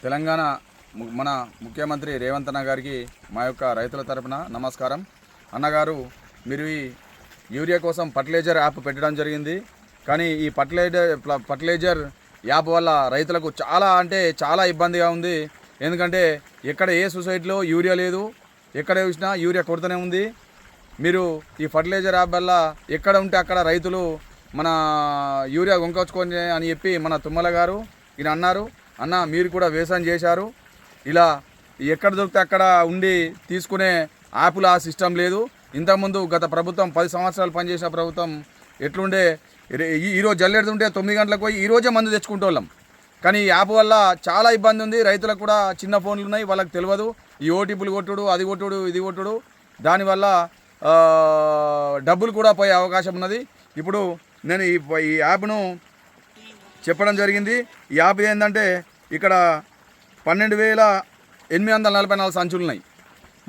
తెలంగాణ మన ముఖ్యమంత్రి రేవంత్ అన్న గారికి మా యొక్క రైతుల తరపున నమస్కారం. అన్నగారు, మీరు ఈ యూరియా కోసం ఫర్టిలైజర్ యాప్ పెట్టడం జరిగింది. కానీ ఈ ఫర్టిలైజర్ యాప్ వల్ల రైతులకు చాలా ఇబ్బందిగా ఉంది. ఎందుకంటే ఎక్కడ ఏ సొసైటీలో యూరియా లేదు, ఎక్కడ చూసినా యూరియా కొడుతూనే ఉంది. మీరు ఈ ఫర్టిలైజర్ యాప్ వల్ల ఎక్కడ ఉంటే అక్కడ రైతులు మన యూరియా కొనుక్కొచ్చుకొని అని చెప్పి మన తుమ్మల గారు ఈయన అన్నారు. అన్న, మీరు కూడా వ్యవసాయం చేశారు. ఇలా ఎక్కడ దొరికితే అక్కడ ఉండి తీసుకునే యాప్లు ఆ సిస్టమ్ లేదు. ఇంతకుముందు గత ప్రభుత్వం 10 సంవత్సరాలు పనిచేసిన ప్రభుత్వం ఎట్లుండే, ఈరోజు జల్లెడుతుంటే 9 గంటలకు పోయి ఈరోజే మందు తెచ్చుకుంటోళ్ళం. కానీ ఈ యాప్ వల్ల చాలా ఇబ్బంది ఉంది. రైతులకు కూడా చిన్న ఫోన్లు ఉన్నాయి, వాళ్ళకి తెలియదు. ఈ ఓటీపీలు కొట్టుడు, అది కొట్టుడు, ఇది కొట్టుడు, దానివల్ల డబ్బులు కూడా పోయే అవకాశం ఉన్నది. ఇప్పుడు నేను ఈ యాప్ను చెప్పడం జరిగింది. ఈ యాప్ ఏంటంటే ఇక్కడ 12,844 సంచులు ఉన్నాయి.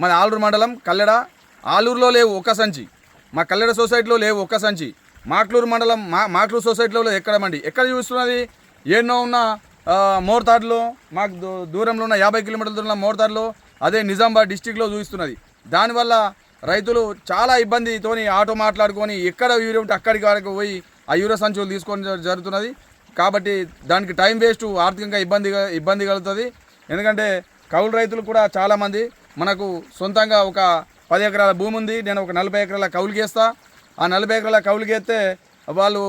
మన ఆలూరు మండలం కల్లెడ, ఆలూరులో లేవు ఒక్క సంచి, మా కల్లెడ సొసైటీలో లేవు ఒక్క సంచి, మాక్లూరు మండలం మాక్లూరు సొసైటీలో ఎక్కడ చూస్తున్నది ఎన్నో ఉన్న మోర్తాడ్లో, మాకు దూరంలో ఉన్న 50 కిలోమీటర్ల దూరంలో మోర్తాడ్లో, అదే నిజామాబాద్ డిస్టిక్లో చూపిస్తున్నది. దానివల్ల రైతులు చాలా ఇబ్బందితోని ఆటో మాట్లాడుకొని ఎక్కడ యూరియా ఉంటే అక్కడికి వరకు పోయి ఆ యూరియా సంచులు తీసుకొని జరుగుతున్నది. కాబట్టి దానికి టైం వేస్ట్, ఆర్థికంగా ఇబ్బంది కలుగుతుంది. ఎందుకంటే కౌలు రైతులు కూడా చాలామంది, మనకు సొంతంగా ఒక 10 ఎకరాల భూమి ఉంది, నేను ఒక 40 ఎకరాల కౌలుకి వేస్తా. ఆ 40 ఎకరాల కౌలుకి వేస్తే వాళ్ళు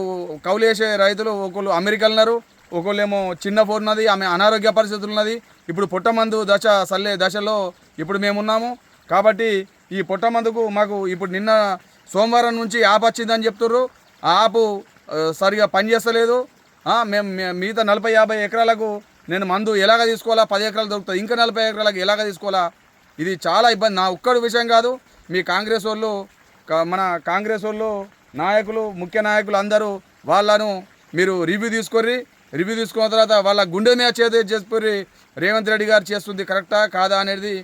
కౌలు వేసే రైతులు ఒకళ్ళు అమెరికా ఉన్నారు, ఒకళ్ళేమో చిన్న ఫోన్ ఉన్నది, ఆమె అనారోగ్య పరిస్థితులు ఉన్నది. ఇప్పుడు పుట్టమందు దశలో ఇప్పుడు మేమున్నాము. కాబట్టి ఈ పుట్టమందుకు మాకు ఇప్పుడు నిన్న సోమవారం నుంచి యాప్ వచ్చిందని చెప్తుర్రు. ఆ యాప్ సరిగా పనిచేస్తలేదు. మేము మిగతా 40-50 ఎకరాలకు నేను మందు ఎలాగ తీసుకోవాలా, 10 ఎకరాలు దొరుకుతుంది, ఇంకా 40 ఎకరాలకు ఎలాగ తీసుకోవాలా, ఇది చాలా ఇబ్బంది. నా ఒక్కడి విషయం కాదు, మీ కాంగ్రెస్ వాళ్ళు, మన కాంగ్రెస్ వాళ్ళు నాయకులు, ముఖ్య నాయకులు అందరూ వాళ్ళను మీరు రివ్యూ తీసుకున్న తర్వాత వాళ్ళ గుండె మీద చేసుకుని రేవంత్ రెడ్డి గారు చేస్తుంది కరెక్టా కాదా అనేది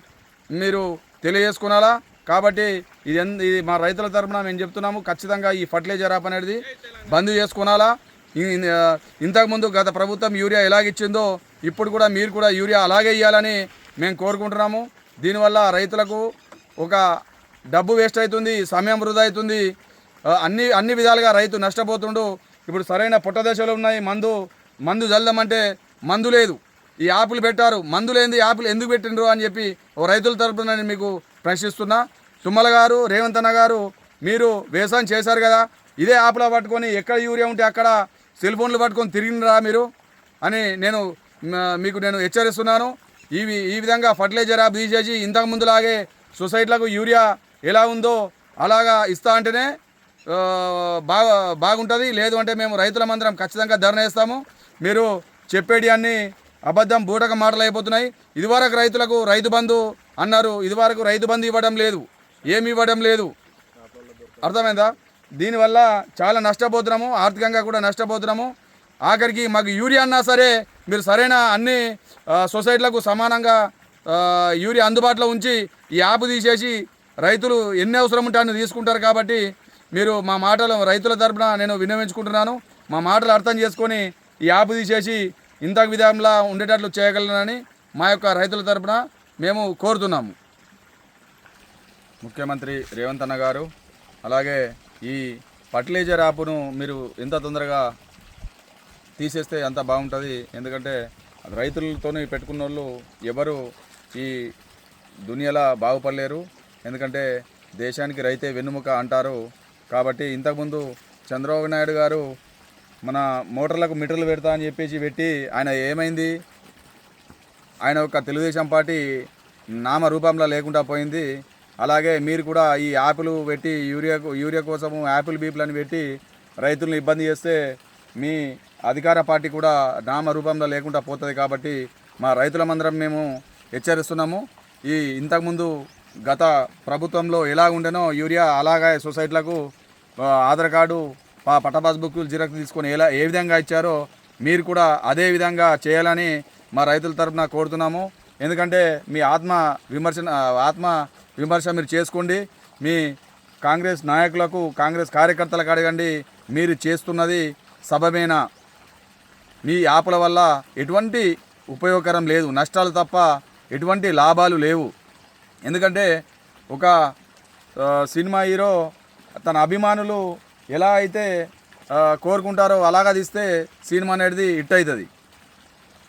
మీరు తెలియజేసుకున్నారా. కాబట్టి ఇది మా రైతుల తరఫున మేము చెప్తున్నాము, ఖచ్చితంగా ఈ ఫర్టిలైజర్ యాప్ అనేది బంద్ చేసుకున్నాలా. ఇంతకుముందు గత ప్రభుత్వం యూరియా ఎలాగిచ్చిందో ఇప్పుడు కూడా మీరు కూడా యూరియా అలాగే ఇవ్వాలని మేము కోరుకుంటున్నాము. దీనివల్ల రైతులకు ఒక డబ్బు వేస్ట్ అవుతుంది, సమయం వృధా అవుతుంది, అన్ని విధాలుగా రైతు నష్టపోతుండు. ఇప్పుడు సరైన పుట్టదశలో ఉన్నాయి, మందు జల్దామంటే మందు లేదు. ఈ యాప్లు పెట్టారు, మందు లేని యాప్లు ఎందుకు పెట్టిండ్రు అని చెప్పి ఓ రైతుల తరపున నేను మీకు ప్రశ్నిస్తున్నా. తుమ్మల గారు, రేవంత్ అన్న గారు, మీరు వ్యవసాయం చేశారు కదా, ఇదే యాప్లో పట్టుకొని ఎక్కడ యూరియా ఉంటే అక్కడ సెల్ ఫోన్లు పట్టుకొని తిరిగినరా మీరు అని మీకు నేను హెచ్చరిస్తున్నాను. ఈ విధంగా ఫర్టిలైజర్ యాప్ తీసేసి ఇంతకు ముందులాగే సొసైటీలకు యూరియా ఎలా ఉందో అలాగా ఇస్తా అంటేనే బాగుంటుంది. లేదు అంటే మేము రైతులమందరం ఖచ్చితంగా ధర్నా చేస్తాము. మీరు చెప్పేటి అన్నీ అబద్ధం, బూటక మాటలు అయిపోతున్నాయి. ఇదివరకు రైతులకు రైతు బంధు అన్నారు, ఇదివరకు రైతు బంధు ఇవ్వడం లేదు, ఏమి ఇవ్వడం లేదు. అర్థమైందా? దీనివల్ల చాలా నష్టపోతున్నాము, ఆర్థికంగా కూడా నష్టపోతున్నాము. ఆఖరికి మాకు యూరియా అన్నా సరే మీరు సరైన అన్ని సొసైటీలకు సమానంగా యూరియా అందుబాటులో ఉంచి ఈ యాప్ తీసేసి రైతులు ఎన్ని అవసరం ఉంటే అన్ని తీసుకుంటారు. కాబట్టి మీరు మా మాటలు రైతుల తరపున నేను విన్నవించుకుంటున్నాను, మా మాటలు అర్థం చేసుకొని ఈ యాప్ తీసేసి ఇంతకు విధంగా ఉండేటట్లు చేయగలనని మా యొక్క రైతుల తరపున మేము కోరుతున్నాము. ముఖ్యమంత్రి రేవంత్ అన్న గారు, అలాగే ఈ ఫర్టిలైజర్ యాప్ను మీరు ఎంత తొందరగా తీసేస్తే అంత బాగుంటుంది. ఎందుకంటే రైతులతో పెట్టుకున్న వాళ్ళు ఎవరు ఈ దునియాలో బాగుపడలేరు. ఎందుకంటే దేశానికి రైతే వెన్నుముక అంటారు. కాబట్టి ఇంతకుముందు చంద్రబాబు నాయుడు గారు మన మోటార్లకు మీటర్లు పెడతా అని పెట్టి ఆయన ఏమైంది, ఆయన ఒక తెలుగుదేశం పార్టీ నామ రూపంలో లేకుండా పోయింది. అలాగే మీరు కూడా ఈ యాప్లు పెట్టి యూరియా కోసము యాపిల్ బీపుల్ అని పెట్టి రైతులను ఇబ్బంది చేస్తే మీ అధికార పార్టీ కూడా నామ రూపంలో లేకుండా పోతుంది. కాబట్టి మా రైతులమందరం మేము హెచ్చరిస్తున్నాము. ఇంతకుముందు గత ప్రభుత్వంలో ఎలా ఉండేనో యూరియా అలాగే సొసైటీలకు ఆధార్ కార్డు, పట్టా బుక్కులు జిరాక్స్ తీసుకొని ఏ విధంగా ఇచ్చారో మీరు కూడా అదే విధంగా చేయాలని మా రైతుల తరపున కోరుతున్నాము. ఎందుకంటే మీ ఆత్మ విమర్శ మీరు చేసుకోండి. మీ కాంగ్రెస్ నాయకులకు, కాంగ్రెస్ కార్యకర్తలకు అడగండి, మీరు చేస్తున్నది సబమేనా, మీ యాప్ల వల్ల ఎటువంటి ఉపయోగకరం లేదు, నష్టాలు తప్ప ఎటువంటి లాభాలు లేవు. ఎందుకంటే ఒక సినిమా హీరో తన అభిమానులు ఎలా అయితే కోరుకుంటారో అలాగా తీస్తే సినిమా అనేది హిట్ అవుతుంది.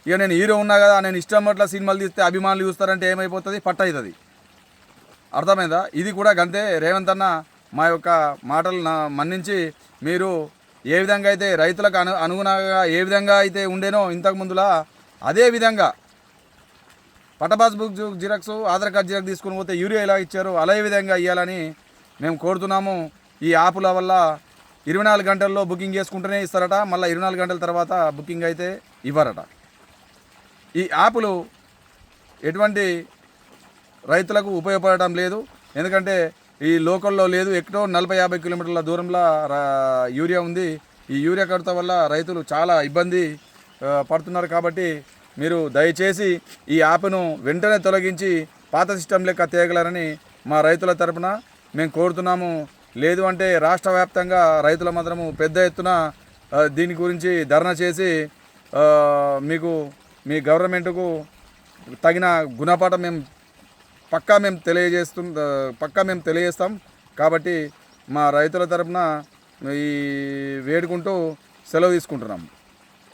ఇక నేను హీరో ఉన్నా కదా, నేను ఇష్టం పట్ల సినిమాలు తీస్తే అభిమానులు చూస్తారంటే ఏమైపోతుంది, పట్టు అవుతుంది. అర్థమైందా? ఇది కూడా గంతే. రేవంత్ అన్న మా యొక్క మాటలు మన్నించి మీరు ఏ విధంగా అయితే రైతులకు అనుగుణంగా ఏ విధంగా అయితే ఉండేనో ఇంతకు ముందులా అదే విధంగా పట్టపాస్ book xerox, Aadhaar card xerox తీసుకుని పోతే యూరియా ఎలా ఇచ్చారో అదే విధంగా ఇవ్వాలని మేము కోరుతున్నాము. ఈ యాప్ల వల్ల 24 గంటల్లో బుకింగ్ చేసుకుంటూనే ఇస్తారట, మళ్ళీ 24 గంటల తర్వాత బుకింగ్ అయితే ఇవ్వరట. ఈ యాప్లు ఎటువంటి రైతులకు ఉపయోగపడటం లేదు. ఎందుకంటే ఈ లోకల్లో లేదు, ఎక్కడో 40-50 కిలోమీటర్ల దూరంలో యూరియా ఉంది. ఈ యూరియా కొరత వల్ల రైతులు చాలా ఇబ్బంది పడుతున్నారు. కాబట్టి మీరు దయచేసి ఈ యాప్ను వెంటనే తొలగించి పాత సిస్టమ్ లెక్క తేగలరని మా రైతుల తరపున మేము కోరుతున్నాము. లేదు అంటే రాష్ట్ర వ్యాప్తంగా రైతుల మాత్రము పెద్ద ఎత్తున దీని గురించి ధర్నా చేసి మీకు మీ గవర్నమెంట్కు తగిన గుణపాఠం పక్కా మేము తెలియజేస్తాం. కాబట్టి మా రైతుల తరపున ఈ వేడుకుంటూ సెలవు తీసుకుంటున్నాం.